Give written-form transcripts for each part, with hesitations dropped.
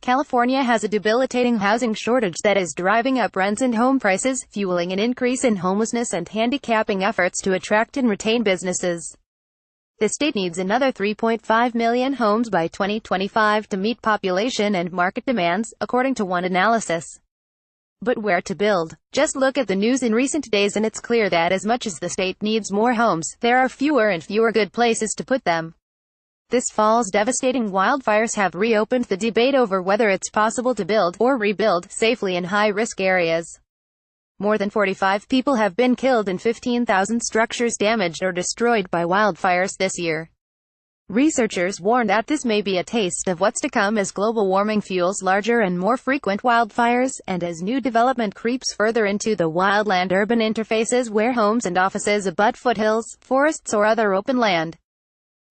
California has a debilitating housing shortage that is driving up rents and home prices, fueling an increase in homelessness and handicapping efforts to attract and retain businesses. The state needs another 3.5 million homes by 2025 to meet population and market demands, according to one analysis. But where to build? Just look at the news in recent days and it's clear that as much as the state needs more homes, there are fewer and fewer good places to put them. This fall's devastating wildfires have reopened the debate over whether it's possible to build or rebuild safely in high-risk areas. More than 45 people have been killed and 15,000 structures damaged or destroyed by wildfires this year. Researchers warn that this may be a taste of what's to come as global warming fuels larger and more frequent wildfires, and as new development creeps further into the wildland-urban interfaces where homes and offices abut foothills, forests or other open land.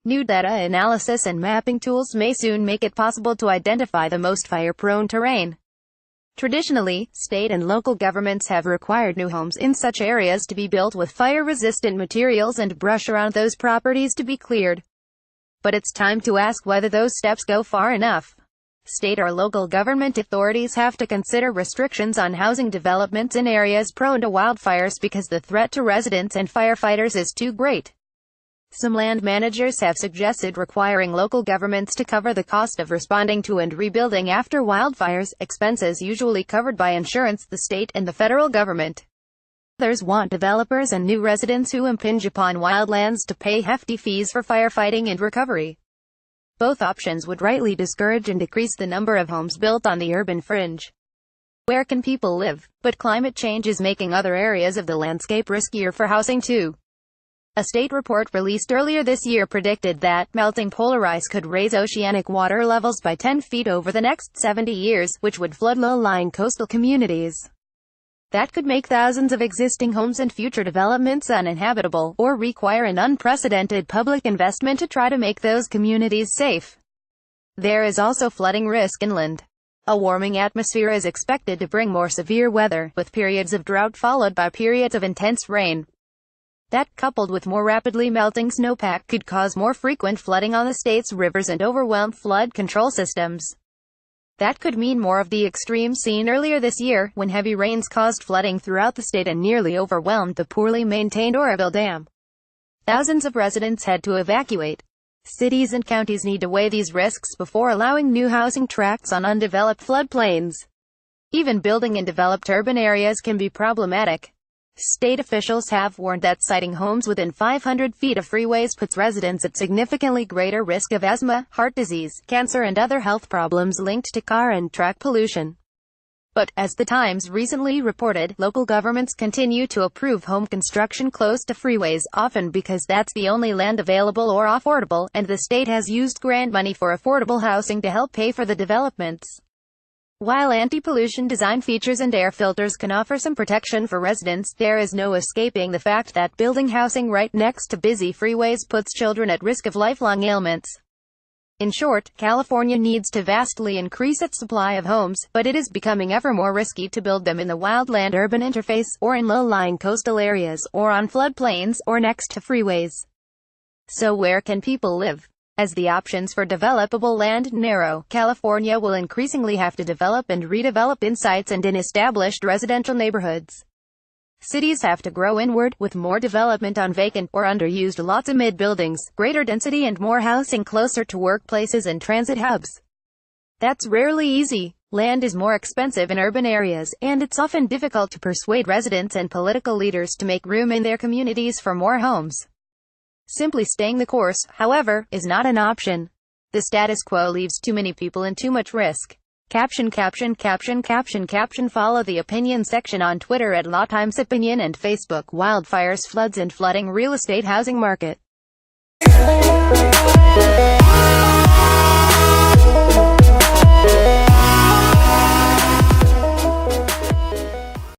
New data analysis and mapping tools may soon make it possible to identify the most fire-prone terrain. Traditionally, state and local governments have required new homes in such areas to be built with fire-resistant materials and brush around those properties to be cleared. But it's time to ask whether those steps go far enough. State or local government authorities have to consider restrictions on housing developments in areas prone to wildfires because the threat to residents and firefighters is too great. Some land managers have suggested requiring local governments to cover the cost of responding to and rebuilding after wildfires, expenses usually covered by insurance, the state and the federal government. Others want developers and new residents who impinge upon wildlands to pay hefty fees for firefighting and recovery. Both options would rightly discourage and decrease the number of homes built on the urban fringe. Where can people live? But climate change is making other areas of the landscape riskier for housing too. A state report released earlier this year predicted that melting polar ice could raise oceanic water levels by 10 feet over the next 70 years, which would flood low-lying coastal communities. That could make thousands of existing homes and future developments uninhabitable, or require an unprecedented public investment to try to make those communities safe. There is also flooding risk inland. A warming atmosphere is expected to bring more severe weather, with periods of drought followed by periods of intense rain. That, coupled with more rapidly melting snowpack, could cause more frequent flooding on the state's rivers and overwhelm flood control systems. That could mean more of the extremes seen earlier this year, when heavy rains caused flooding throughout the state and nearly overwhelmed the poorly maintained Oroville Dam. Thousands of residents had to evacuate. Cities and counties need to weigh these risks before allowing new housing tracts on undeveloped floodplains. Even building in developed urban areas can be problematic. State officials have warned that siting homes within 500 feet of freeways puts residents at significantly greater risk of asthma, heart disease, cancer and other health problems linked to car and track pollution. But, as the Times recently reported, local governments continue to approve home construction close to freeways, often because that's the only land available or affordable, and the state has used grant money for affordable housing to help pay for the developments. While anti-pollution design features and air filters can offer some protection for residents, there is no escaping the fact that building housing right next to busy freeways puts children at risk of lifelong ailments. In short, California needs to vastly increase its supply of homes, but it is becoming ever more risky to build them in the wildland-urban interface, or in low-lying coastal areas, or on floodplains, or next to freeways. So where can people live? As the options for developable land narrow, California will increasingly have to develop and redevelop in sites and in established residential neighborhoods. Cities have to grow inward, with more development on vacant or underused lots amid buildings, greater density and more housing closer to workplaces and transit hubs. That's rarely easy. Land is more expensive in urban areas, and it's often difficult to persuade residents and political leaders to make room in their communities for more homes. Simply staying the course, however, is not an option. The status quo leaves too many people in too much risk. Caption. Follow the opinion section on Twitter at LawTimesOpinion and Facebook. Wildfires, floods and flooding real estate housing market.